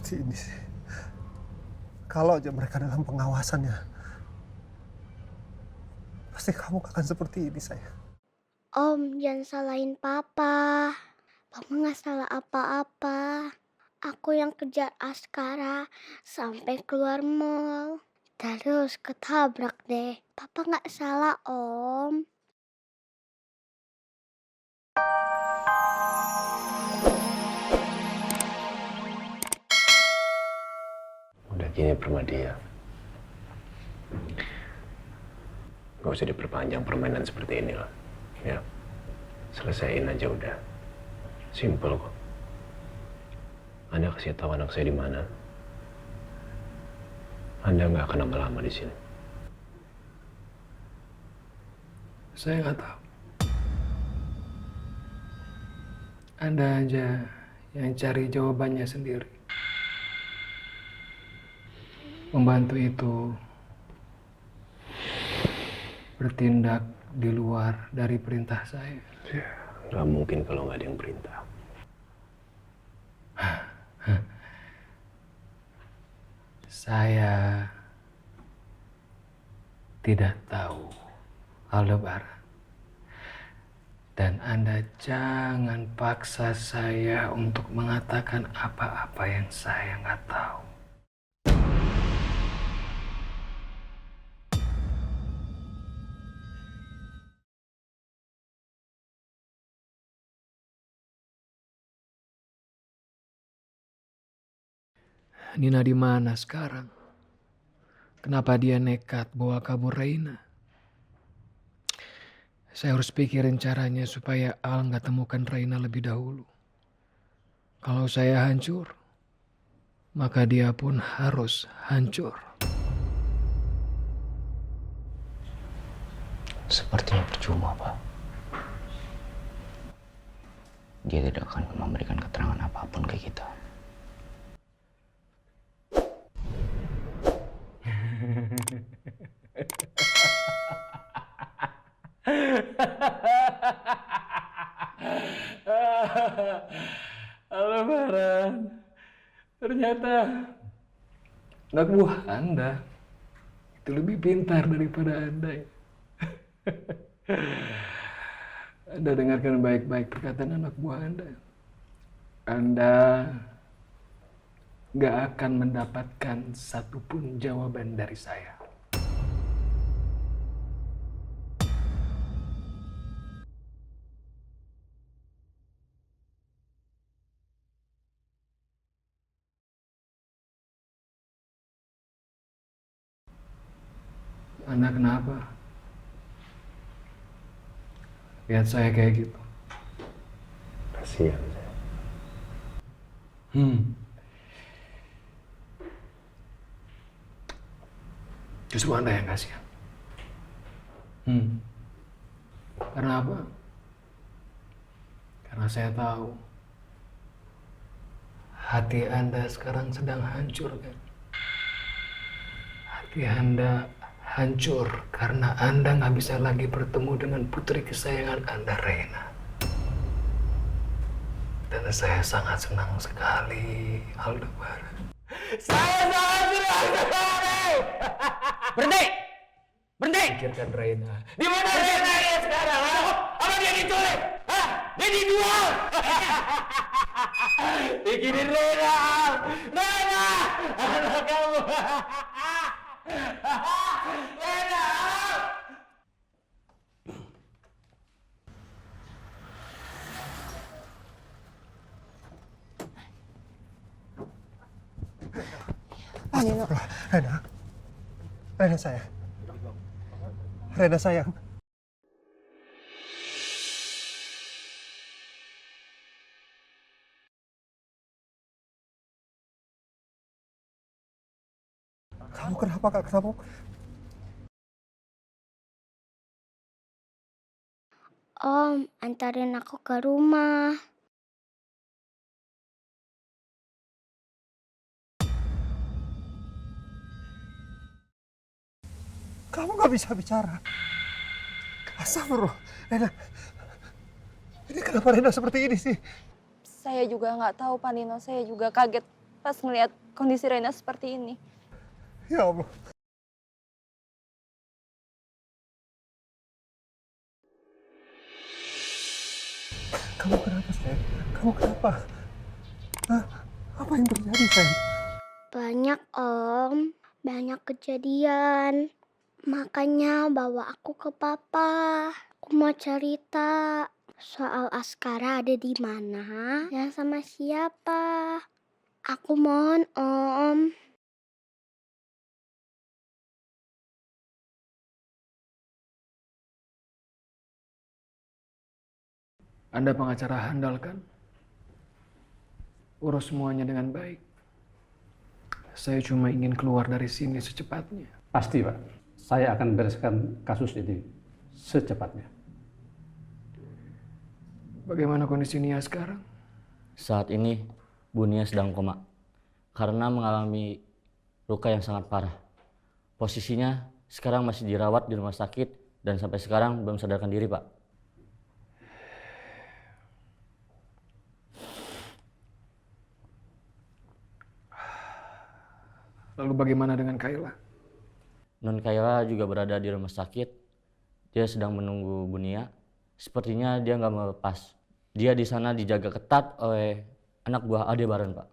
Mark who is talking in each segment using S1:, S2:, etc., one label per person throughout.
S1: seperti ini sih? Kalau aja mereka dalam pengawasannya, pasti kamu akan seperti ini, sayang.
S2: Om, jangan salahin papa. Papa nggak salah apa-apa. Aku yang kejar Askara sampai keluar mall. Terus ketabrak deh. Papa nggak salah, Om.
S3: Udah gini Permadia, gak usah diperpanjang permainan seperti ini lah. Ya, selesaiin aja udah. Simple kok. Anda kasih tahu anak saya di mana. Anda nggak akan lama-lama di sini.
S4: Saya nggak tahu. Anda aja yang cari jawabannya sendiri. Membantu itu bertindak di luar dari perintah saya.
S3: Ya, nggak mungkin kalau nggak ada yang perintah.
S4: Saya tidak tahu Aldebaran. Dan Anda jangan paksa saya untuk mengatakan apa-apa yang saya nggak tahu. Nina di mana sekarang? Kenapa dia nekat bawa kabur Reina? Saya harus pikirin caranya supaya Al nggak temukan Reina lebih dahulu. Kalau saya hancur, maka dia pun harus hancur.
S5: Sepertinya percuma, Pak. Dia tidak akan memberikan keterangan apapun ke kita.
S4: Aldebaran, ternyata anak buah Anda itu lebih pintar daripada Anda. Ya. Anda dengarkan baik-baik perkataan anak buah Anda. Anda gak akan mendapatkan satupun jawaban dari saya. Anda kenapa? Lihat saya kayak gitu.
S3: Kasihan saya.
S4: Justru Anda yang kasihan. Karena apa? Karena saya tahu hati Anda sekarang sedang hancur, kan? Hati Anda hancur karena Anda nggak bisa lagi bertemu dengan putri kesayangan Anda, Reina. Dan saya sangat senang sekali, Aldebaran. Saya sangat senang sekali.
S5: Berhenti! Berhenti!
S4: Pikirkan Reina.
S5: Di mana Reina ya sekarang? Apa dia diculik? Hah? Dia dijual? Bikinin Reina! Reina! Anak kamu! Reina!
S1: Astagfirullah. Rena. Rena sayang. Rena sayang. Kamu kenapa, Kak? Kamu
S2: Om, antarin aku ke rumah.
S1: kamu nggak bisa bicara. Astagfirullah. Rena. Ini kenapa Rena seperti ini sih?
S6: Saya juga nggak tahu, Pak Nino. Saya juga kaget. pas ngelihat kondisi Reina seperti ini.
S1: Ya Allah. Kamu kenapa, sayang? Kamu kenapa? Hah? Apa yang terjadi, sayang?
S2: Banyak om, banyak kejadian. Makanya bawa aku ke papa. Aku mau cerita soal Askara ada di mana dan sama siapa. Aku mohon om.
S4: Anda pengacara handal kan? Urus semuanya dengan baik. Saya cuma ingin keluar dari sini secepatnya.
S7: Pasti, Pak. Saya akan bereskan kasus ini secepatnya.
S4: Bagaimana kondisi Nia sekarang?
S8: Saat ini, Bu Nia sedang koma karena mengalami luka yang sangat parah. Posisinya sekarang masih dirawat di rumah sakit dan sampai sekarang belum sadarkan diri, Pak.
S4: Lalu bagaimana dengan Kayla?
S8: Non Kayla juga berada di rumah sakit. Dia sedang menunggu Bu Nia. Sepertinya dia nggak mau lepas. Dia di sana dijaga ketat oleh anak buah Aldebaran, Pak.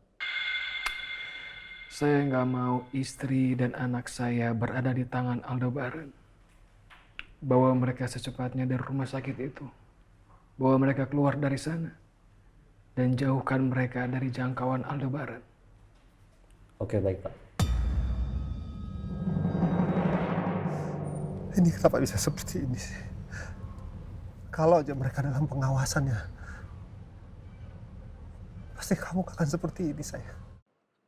S4: Saya nggak mau istri dan anak saya berada di tangan Aldebaran. Bawa mereka secepatnya dari rumah sakit itu. Bawa mereka keluar dari sana. Dan jauhkan mereka dari jangkauan Aldebaran.
S8: Oke, baik, Pak.
S1: Ini kenapa bisa seperti ini sih? Kalau aja mereka dalam pengawasannya, pasti kamu akan seperti ini, sayang.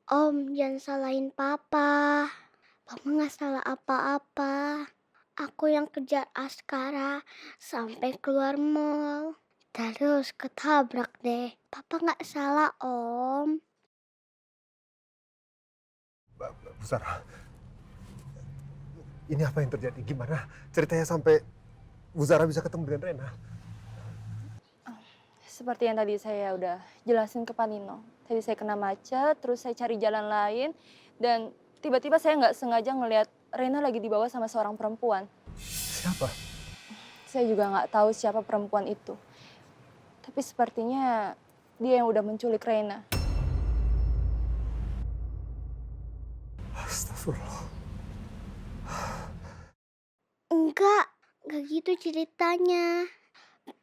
S2: Om, jangan salahin papa. Papa nggak salah apa-apa. Aku yang kejar Askara sampai keluar mall. Terus ketabrak deh. Papa nggak salah, Om.
S1: Bu Zara, ini apa yang terjadi? Gimana ceritanya sampai Bu Zara bisa ketemu dengan Rena?
S6: Seperti yang tadi saya udah jelasin ke Pak Nino. Tadi saya kena macet, terus saya cari jalan lain, dan tiba-tiba saya nggak sengaja ngelihat Rena lagi dibawa sama seorang perempuan.
S1: Siapa?
S6: Saya juga nggak tahu siapa perempuan itu. Tapi sepertinya dia yang udah menculik Rena.
S1: Astagfirullah.
S2: Enggak gitu ceritanya.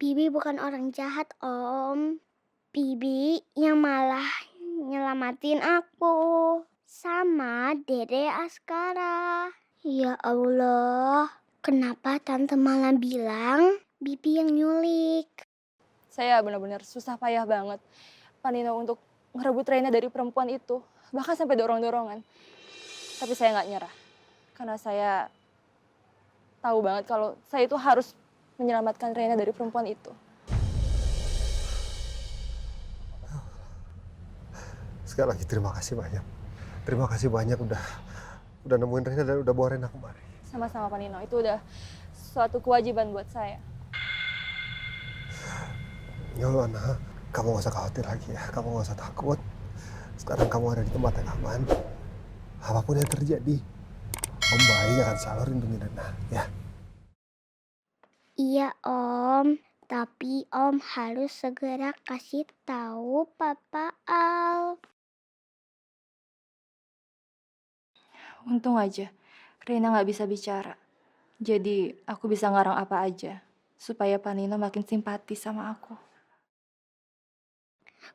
S2: Bibi bukan orang jahat, Om. Bibi yang malah nyelamatin aku sama Dede Askara. Ya Allah, kenapa Tante malah bilang Bibi yang nyulik?
S6: Saya benar-benar susah payah banget, Pak Nino, untuk ngerebut Rena dari perempuan itu. Bahkan sampai dorong-dorongan. Tapi saya nggak nyerah. Karena saya tahu banget kalau saya itu harus menyelamatkan Rena dari perempuan itu.
S1: Sekali lagi terima kasih banyak. Terima kasih banyak udah nemuin Rena dan udah bawa Rena kemari.
S6: Sama-sama Pak Nino, itu udah suatu kewajiban buat saya.
S1: Ya Allah, Ana, kamu gak usah khawatir lagi ya. Kamu gak usah takut. Sekarang kamu ada di tempat yang aman. Apapun yang terjadi, Om baik akan selalu lindungi Rena, ya.
S2: Iya, Om. Tapi Om harus segera kasih tahu Papa Al.
S6: Untung aja Rena nggak bisa bicara. Jadi aku bisa ngarang apa aja supaya Pak Nino makin simpati sama aku.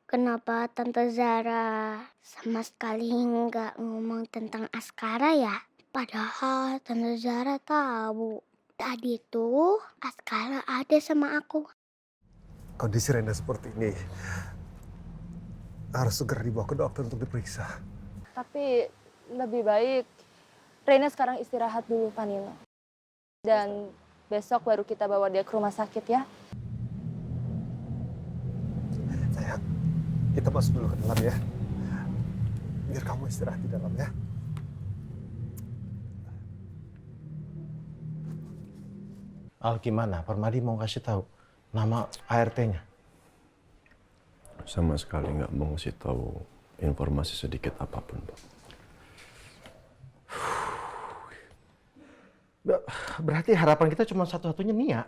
S2: Kenapa Tante Zara sama sekali nggak ngomong tentang Askara ya? Padahal Tante Zara tahu. Tadi tuh Askara ada sama aku.
S1: Kondisi Rena seperti ini harus segera dibawa ke dokter untuk diperiksa.
S6: Tapi lebih baik Rena sekarang istirahat dulu, Pak Nino. Dan besok baru kita bawa dia ke rumah sakit ya.
S1: Sayang, kita masuk dulu ke dalam ya. Biar kamu istirahat di dalam ya.
S3: Al gimana? Permadi mau kasih tahu nama ART-nya?
S9: Sama sekali nggak mau ngasih tahu informasi sedikit apapun, Pak.
S10: Berarti harapan kita cuma satu-satunya Nia.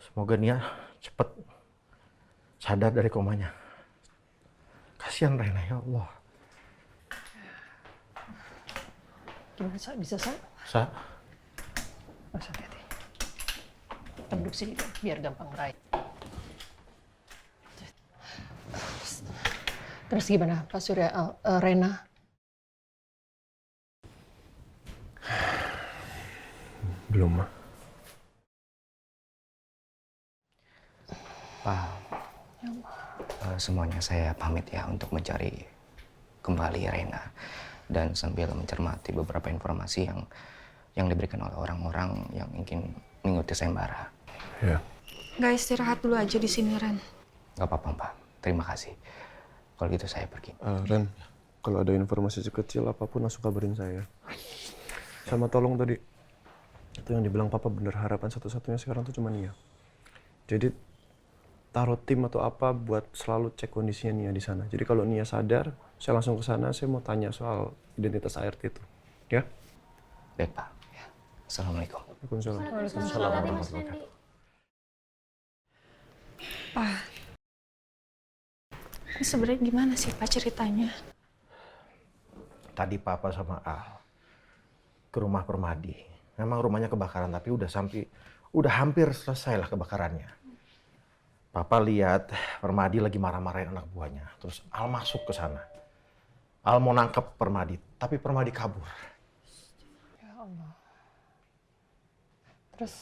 S10: Semoga Nia cepat sadar dari komanya. Kasihan Rena, ya Allah.
S11: Gimana, Sa? Bisa, Sa?
S10: Sa?
S11: Mas, hati-hati. Kita duduk sini, kan? Biar gampang meraih. Terus gimana, Pak Surya, Rena?
S9: Belum, Ma.
S12: Pak, semuanya saya pamit ya untuk mencari kembali Rena dan sambil mencermati beberapa informasi yang diberikan oleh orang-orang yang ingin mengikuti sayembara.
S9: Ya.
S13: Nggak istirahat dulu aja di sini, Ren?
S12: Gak apa-apa, Pak. Terima kasih. Kalau gitu saya pergi.
S9: Ren, kalau ada informasi sekecil apapun langsung kabarin saya. Sama tolong tadi, itu yang dibilang Papa bener, harapan satu-satunya sekarang tuh cuma Nia. Jadi taruh tim atau apa buat selalu cek kondisinya Nia di sana. Jadi kalau Nia sadar, saya langsung ke sana, saya mau tanya soal identitas ART itu. Ya?
S12: Baik, Pak. Ya. Assalamualaikum.
S9: Waalaikumsalam.
S12: Waalaikumsalam warahmatullahi wabarakatuh.
S13: Pak, ini sebenarnya gimana sih, Pak, ceritanya?
S10: Tadi Papa sama Al ke rumah Permadi. Memang rumahnya kebakaran, tapi udah hampir selesai lah kebakarannya. Papa lihat Permadi lagi marah-marahin anak buahnya. Terus Al masuk ke sana. Al mau nangkep Permadi, tapi Permadi kabur.
S11: Ya Allah. Terus,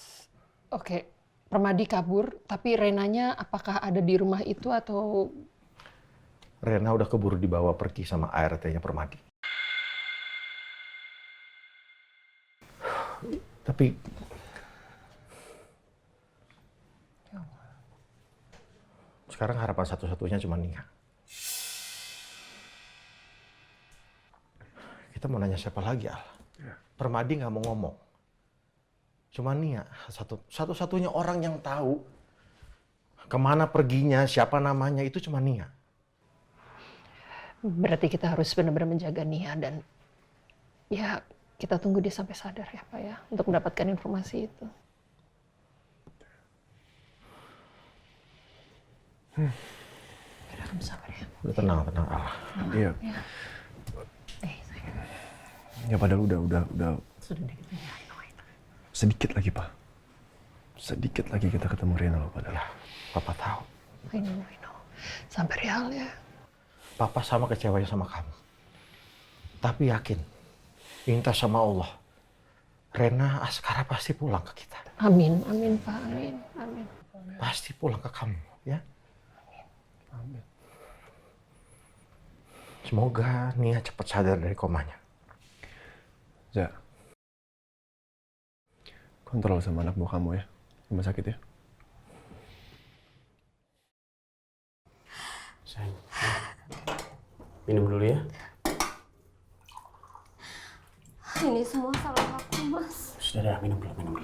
S11: oke, Permadi kabur, tapi Renanya apakah ada di rumah itu atau...
S10: Rena udah keburu dibawa pergi sama ART-nya Permadi. Tapi sekarang harapan satu-satunya cuma Nia. Kita mau nanya siapa lagi, Al? Permadi nggak mau ngomong. Cuma Nia, satu-satunya orang yang tahu kemana perginya, siapa namanya, itu cuma Nia.
S11: Berarti kita harus benar-benar menjaga Nia dan ya kita tunggu dia sampai sadar ya, Pak, ya, untuk mendapatkan informasi itu. Kamu sabar ya.
S10: Udah tenang, Al.
S9: Iya.
S11: Ya. Sayang.
S9: Ya padahal udah
S11: Sudah dikit ya.
S9: sedikit lagi, Pak. Sedikit lagi kita ketemu Rena loh padahal.
S10: Ya, Papa tahu.
S11: I know. Sabar ya, Al, ya.
S10: Papa sama kecewanya sama kamu. Tapi yakin, minta sama Allah, Rena Askara pasti pulang ke kita.
S11: Amin, Pak, amin.
S10: Pasti pulang ke kamu, ya.
S9: Amin.
S10: Semoga Nia cepat sadar dari komanya.
S9: Ya. Kontrol sama anak buah kamu ya. Rumah sakit ya.
S3: Sayang, minum dulu ya.
S2: Ini semua salah aku, Mas.
S3: Sudah, minum dulu.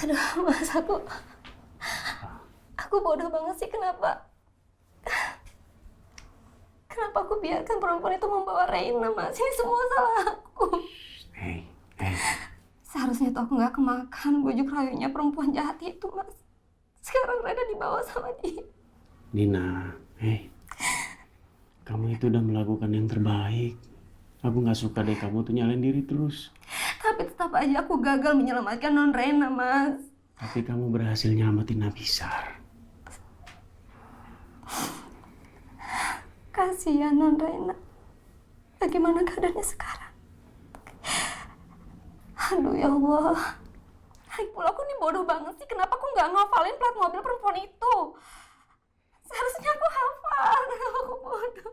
S2: Aduh, Mas, aku bodoh banget sih. Kenapa aku biarkan perempuan itu membawa Reina, Mas? Ini semua salah aku.
S3: Hey.
S2: Seharusnya tuh aku nggak kemakan bujuk rayunya perempuan jahat itu, Mas. Sekarang Reina dibawa sama dia.
S3: Nina, kamu itu udah melakukan yang terbaik. Aku nggak suka deh kamu tuh nyalain diri terus.
S2: Tapi tetap aja aku gagal menyelamatkan non Reina, Mas.
S3: Tapi kamu berhasil nyelamatin Nabisar.
S2: Kasihan non Reina. Bagaimana keadaannya sekarang? Aduh ya Allah. Haikul, aku nih bodoh banget sih. Kenapa aku nggak ngafalin plat mobil perempuan itu? Seharusnya aku hafal. Kenapa aku bodoh?